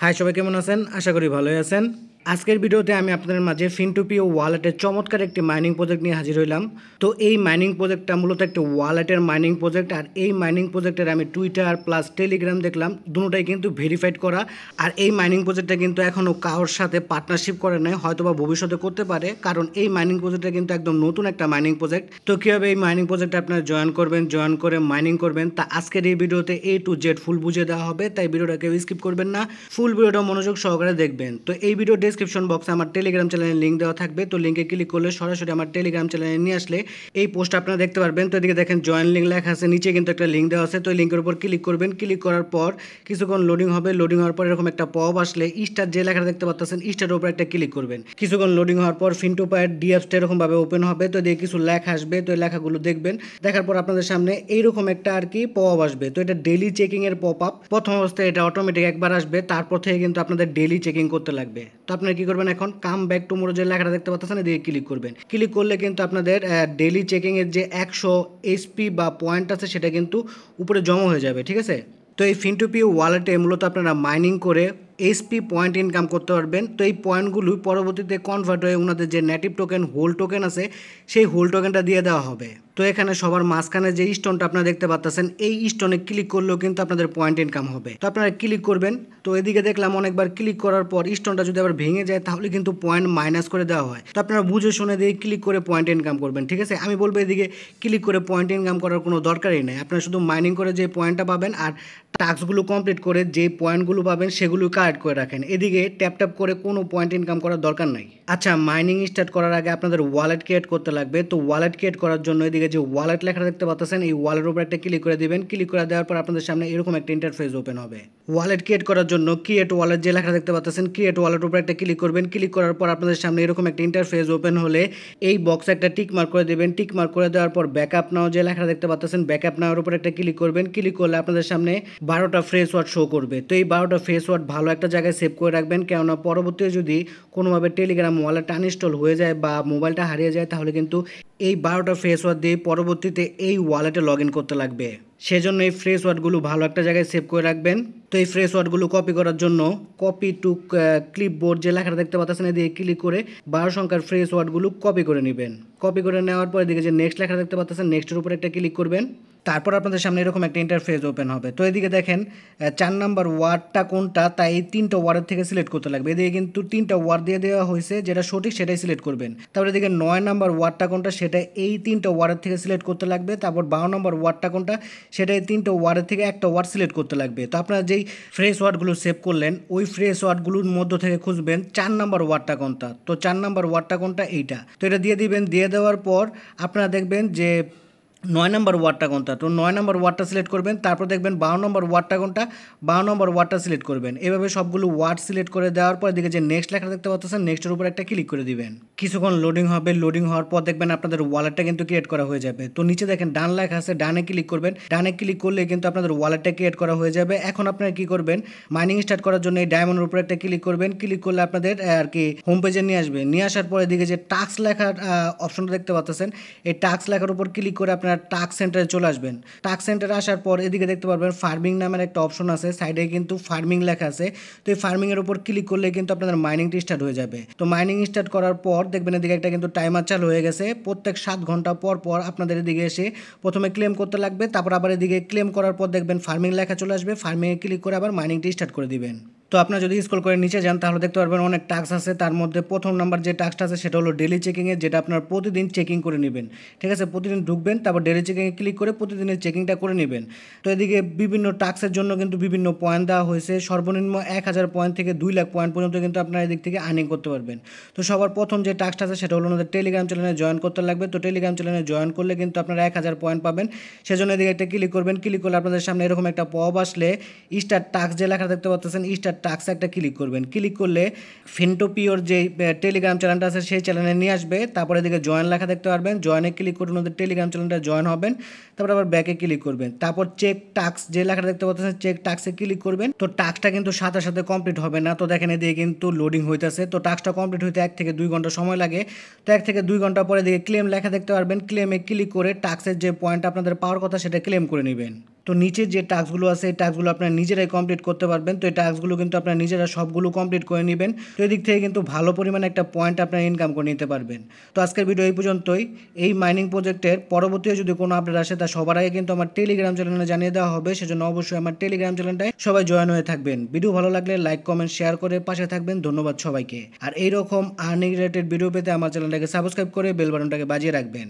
High সবাই কেমন আছেন? আশা করি ভালোই আছেন। আজকের ভিডিওতে আমি আপনাদের মাঝে ফিনটোপিও ওয়ালেটের চমৎকার একটি মাইনিং প্রজেক্ট নিয়ে হাজির হইলাম। তো এই মাইনিং প্রজেক্টটা মূলত একটা ওয়ালেটের মাইনিং প্রজেক্ট, আর এই মাইনিং প্রজেক্টের আমি টুইটার প্লাস টেলিগ্রাম দেখলাম, দুটোটাই কিন্তু ভেরিফাইড করা। আর এই মাইনিং প্রজেক্টটা কিন্তু এখনও কারোর সাথে পার্টনারশিপ করে নাই, হয়তোবা ভবিষ্যতে করতে পারে, কারণ এই মাইনিং প্রজেক্টটা কিন্তু একদম নতুন একটা মাইনিং প্রজেক্ট। তো কীভাবে এই মাইনিং প্রজেক্টে আপনারা জয়েন করবেন, জয়েন করে মাইনিং করবেন, তা আজকের এই ভিডিওতে A to Z ফুল বুঝিয়ে দেওয়া হবে, তাই ভিডিওটা কেউ স্কিপ করবেন না, ফুল ভিডিওটা মনোযোগ সহকারে দেখবেন। তো এই ভিডিও ডেসক্রিপশন বক্সে আমার টেলিগ্রাম চ্যানেলের লিঙ্ক দেওয়া থাকবে, তো লিঙ্কে ক্লিক করলে সরাসরি আমার টেলিগ্রাম চ্যানেলে নিয়ে আসলে এই পোস্ট আপনারা দেখতে পারবেন। তো এদিকে দেখেন জয়েন লিঙ্ক লেখা আছে, নিচে কিন্তু একটা লিঙ্ক দেওয়া আছে, তো এই লিঙ্কের উপর ক্লিক করবেন। ক্লিক করার পর কিছুক্ষণ লোডিং হবে, লোডিং হওয়ার পর এরকম একটা পপ আসলে স্টার যে লেখাটা দেখতে পাচ্ছেন স্টারের উপর একটা ক্লিক করবেন। কিছুক্ষণ লোডিং হওয়ার পর ফিনটোপায়ের ডিএপসটা এরকমভাবে ওপেন হবে, তো দিয়ে কিছু লেখা আসবে, তো এই লেখাগুলো দেখবেন। দেখার পর আপনাদের সামনে এইরকম একটা আর কি পপ আসবে, তো এটা ডেইলি চেকিং এর পপ আপ। প্রথম অবস্থায় এটা অটোমেটিক একবার আসবে, তারপর থেকে কিন্তু আপনাদের ডেইলি চেকিং করতে লাগবে। তো আপনারা কি করবেন, এখন কাম ব্যাক টু মোর যে লেখাটা দেখতে পাচ্ছেন এদিকে ক্লিক করবেন। ক্লিক করলে কিন্তু আপনাদের ডেইলি চেকিং এর যে 100 এইচপি বা পয়েন্ট আছে সেটা কিন্তু উপরে জমা হয়ে যাবে, ঠিক আছে। তো এই ফিনটোপিও ওয়ালেটে মূলত আপনারা মাইনিং করে এইচপি পয়েন্ট ইনকাম করতে পারবেন। তো এই পয়েন্টগুলো পরবর্তীতে কনভার্ট হয়ে ওনাদের যে নেটিভ টোকেন হোল টোকেন আছে সেই হোল টোকেনটা দিয়ে দেওয়া হবে। তো এখানে সবার মাঝখানে যে স্টোনটা আপনারা দেখতে পাচ্ছেন এই স্টোনে ক্লিক করলেও কিন্তু আপনাদের পয়েন্ট ইনকাম হবে। তো আপনারা ক্লিক করবেন। তো এদিকে দেখলাম অনেকবার ক্লিক করার পর স্টোনটা যদি আবার ভেঙে যায় তাহলে কিন্তু পয়েন্ট মাইনাস করে দেওয়া হয়। তো আপনারা বুঝে শুনে দিয়ে ক্লিক করে পয়েন্ট ইনকাম করবেন, ঠিক আছে। আমি বলবো এদিকে ক্লিক করে পয়েন্ট ইনকাম করার কোনো দরকারই নেই, আপনারা শুধু মাইনিং করে যে পয়েন্টটা পাবেন আর টাস্কগুলো কমপ্লিট করে যে পয়েন্টগুলো পাবেন সেগুলো কালেক্ট করে রাখেন। এদিকে ট্যাপ ট্যাপ করে কোনো পয়েন্ট ইনকাম করার দরকার নাই। আচ্ছা, মাইনিং স্টার্ট করার আগে আপনাদের ওয়ালেট ক্রিয়েট করতে লাগবে। তো ওয়ালেট ক্রিয়েট করার জন্য এদিকে যে ওয়ালেট লেখাটা দেখতে পাচ্ছেন এই ওয়ালেটের উপর একটা ক্লিক করে দিবেন। ক্লিক করে দেওয়ার পর আপনাদের সামনে এরকম একটা ইন্টারফেস ওপেন হবে। ওয়ালেট ক্রিয়েট করার জন্য ক্রিয়েট ওয়ালেট যে লেখা দেখতে পাচ্ছেন ক্রিয়েট ওয়ালেটের উপর একটা ক্লিক করবেন। ক্লিক করার পর আপনাদের সামনে এরকম একটা ইন্টারফেস ওপেন হলে এই বক্সে একটা টিক মার্ক করে দেবেন। টিক মার্ক করে দেওয়ার পর ব্যাকআপ নাও যে লেখা দেখতে পাচ্ছেন ব্যাকআপ নাওয়ার উপর একটা ক্লিক করবেন। ক্লিক করলে আপনাদের সামনে 12টা ফ্রেশ ওয়ার্ড শো করবে। তো এই 12টা ফ্রেশ ওয়ার্ড ভালো একটা জায়গায় সেভ করে রাখবেন, কেননা পরবর্তীতে যদি কোনোভাবে টেলিগ্রাম ওয়ালেট আনইনস্টল হয়ে যায় বা মোবাইলটা হারিয়ে যায় তাহলে কিন্তু এই 12টা ফ্রেশ ওয়ার্ড দিয়ে পরবর্তীতে এই ওয়ালেটে লগ ইন করতে লাগবে। সেজন্য এই ফ্রেশ ওয়ার্ডগুলো ভালো একটা জায়গায় সেভ করে রাখবেন। তো এই ফ্রেশ ওয়ার্ডগুলো কপি করার জন্য কপি টু ক্লিপবোর্ড যে লেখাটা দেখতে পাচ্ছেন দিয়ে ক্লিক করে 12 সংখ্যার ফ্রেশ ওয়ার্ডগুলো কপি করে নেবেন। কপি করে নেওয়ার পর এদিকে যে নেক্সট লেখা দেখতে পাচ্ছেন নেক্সটের উপর একটা ক্লিক করবেন। তারপর আপনাদের সামনে এরকম একটা ইন্টারফেস ওপেন হবে। তো এদিকে দেখেন 4 নাম্বার ওয়ার্ডটা কোনটা, তাই এই 3টা ওয়ার্ডের থেকে সিলেক্ট করতে লাগবে। এদিকে কিন্তু 3টা ওয়ার্ড দিয়ে দেওয়া হয়েছে, যেটা সঠিক সেটাই সিলেক্ট করবেন। তারপরে এদিকে 9 নাম্বার ওয়ার্ডটা কোনটা সেটা এই 3টা ওয়ার্ডের থেকে সিলেক্ট করতে লাগবে। তারপর 12 নম্বর ওয়ার্ডটা কোনটা সেটা এই 3টা ওয়ার্ডের থেকে একটা ওয়ার্ড সিলেক্ট করতে লাগবে। তো আপনারা যেই ফ্রেশ ওয়ার্ডগুলো সেভ করলেন ওই ফ্রেশ ওয়ার্ডগুলোর মধ্য থেকে খুঁজবেন 4 নাম্বার ওয়ার্ডটা কোনটা। তো 4 নাম্বার ওয়ার্ডটা কোনটা, এইটা। তো এটা দিয়ে দিবেন। দিয়ে দেওয়ার পর আপনারা দেখবেন যে 9 নম্বর ওয়ার্ডটা কোনটা, তো 9 নম্বর ওয়ার্ডটা সিলেক্ট করবেন। তারপর দেখবেন 12 নম্বর ওয়ার্ডটা কোনটা, 12 নম্বর ওয়ার্ডটা সিলেক্ট করবেন। এভাবে সবগুলো ওয়ার্ড সিলেক্ট করে দেওয়ার পর দিকে যে নেক্সট লেখা দেখতে পাচ্ছেন নেক্সটের উপর একটা ক্লিক করে দিবেন। কিছুক্ষণ লোডিং হবে, লোডিং হওয়ার পর দেখবেন আপনাদের ওয়ালেটটা কিন্তু ক্রিয়েট করা হয়ে যাবে। তো নিচে দেখেন ডান লেখা আছে, ডানে ক্লিক করবেন। ডানে ক্লিক করলে কিন্তু আপনাদের ওয়ালেটটা ক্রিয়েট করা হয়ে যাবে। এখন আপনারা কি করবেন, মাইনিং স্টার্ট করার জন্য এই ডায়মন্ডের উপর একটা ক্লিক করবেন। ক্লিক করলে আপনাদের আর কি হোম পেজে নিয়ে আসবে। নিয়ে আসার পরে দিকে যে টাস্ক লেখার অপশনটা দেখতে পাচ্ছেন এই টাস্ক লেখার উপর ক্লিক করে আপনারা টাস্ক সেন্টারে চলে আসবেন। টাস্ক সেন্টারে আসার পর এদিকে দেখতে পারবেন ফার্মিং নামের একটা অপশন আছে, সাইডে কিন্তু ফার্মিং লেখা আছে। তো এই ফার্মিং এর উপর ক্লিক করলে কিন্তু আপনাদের মাইনিংটি স্টার্ট হয়ে যাবে। তো মাইনিং স্টার্ট করার পর দেখবেন এদিকে একটা কিন্তু টাইমার চালু হয়ে গেছে। প্রত্যেক 7 ঘন্টা পর পর আপনাদের এদিকে এসে প্রথমে ক্লেম করতে লাগবে, তারপর আবার এদিকে ক্লেম করার পর দেখবেন ফার্মিং লেখা চলে আসবে। ফার্মিংয়ে ক্লিক করে আবার মাইনিংটি স্টার্ট করে দিবেন। তো আপনারা যদি স্ক্রল করে নিচে যান তাহলে দেখতে পারবেন অনেক টাস্ক আছে। তার মধ্যে প্রথম নাম্বার যে টাস্কটা আছে সেটা হলো ডেলি চেকিংয়ের, যেটা আপনার প্রতিদিন চেকিং করে নেবেন, ঠিক আছে। প্রতিদিন ঢুকবেন, তারপর ডেলি চেকিংয়ে ক্লিক করে প্রতিদিনের চেকিংটা করে নেবেন। তো এদিকে বিভিন্ন টাস্কের জন্য কিন্তু বিভিন্ন পয়েন্ট দেওয়া হয়েছে। সর্বনিম্ন 1000 পয়েন্ট থেকে 2 লাখ পয়েন্ট পর্যন্ত কিন্তু আপনারা এদিক থেকে আর্নিং করতে পারবেন। তো সবার প্রথম যে টাস্কটা আছে সেটা হলো আমাদের টেলিগ্রাম চ্যানেলে জয়েন করতে লাগবে। তো টেলিগ্রাম চ্যানেলে জয়েন করলে কিন্তু আপনারা 1000 পয়েন্ট পাবেন। সেজন্য এদিকে একটা ক্লিক করবেন। ক্লিক করলে আপনাদের সামনে এরকম একটা পপ আসলে স্টার টাস্ক যে লেখা দেখতে পাচ্ছেন স্টার টাস্ক একটা ক্লিক করবেন। ক্লিক করলে ফিনটোপিওর যে টেলিগ্রাম চ্যানেলটা আছে সেই চ্যানেলে নিয়ে আসবে। তারপরে এদিকে জয়েন লেখা দেখতে পারবেন, জয়েনে ক্লিক করে ওদের টেলিগ্রাম চ্যানেলটা জয়েন হবেন। তারপর আবার ব্যাকে ক্লিক করবেন। তারপর চেক টাস্ক যে লেখাটা দেখতে পাচ্ছেন চেক টাস্কে ক্লিক করবেন। তো টাস্কটা কিন্তু সাথে সাথে কমপ্লিট হবে না। তো দেখেন এদিকে কিন্তু লোডিং হইতেছে। তো টাস্কটা কমপ্লিট হইতে 1 থেকে 2 ঘন্টা সময় লাগে। তো 1 থেকে 2 ঘন্টা পরে এদিকে ক্লেম লেখা দেখতে পারবেন। ক্লেমে ক্লিক করে টাস্কের যে পয়েন্ট আপনাদের পাওয়ার কথা সেটা ক্লেম করে নেবেন। তো নিচের যে টাস্কগুলো আছে এই টাস্কগুলো আপনারা নিজেরাই কমপ্লিট করতে পারবেন। তো এই টাস্কগুলো কিন্তু আপনারা নিজেরা সবগুলো কমপ্লিট করে নেবেন। তো এদিক থেকে কিন্তু ভালো পরিমাণে একটা পয়েন্ট আপনারা ইনকাম করে নিতে পারবেন। তো আজকের ভিডিও এই পর্যন্তই। এই মাইনিং প্রজেক্টের পরবর্তীতে যদি কোনো আপডেট আসে তা সবার আগে কিন্তু আমার টেলিগ্রাম চ্যানেলে জানিয়ে দেওয়া হবে, সেজন্য অবশ্যই আমার টেলিগ্রাম চ্যানেলটায় সবাই জয়েন হয়ে থাকবেন। ভিডিও ভালো লাগলে লাইক কমেন্ট শেয়ার করে পাশে থাকবেন। ধন্যবাদ সবাইকে। আর এইরকম আর্নিং রিলেটেড ভিডিও পেতে আমার চ্যানেলটাকে সাবস্ক্রাইব করে বেল বাটনটাকে বাজিয়ে রাখবেন।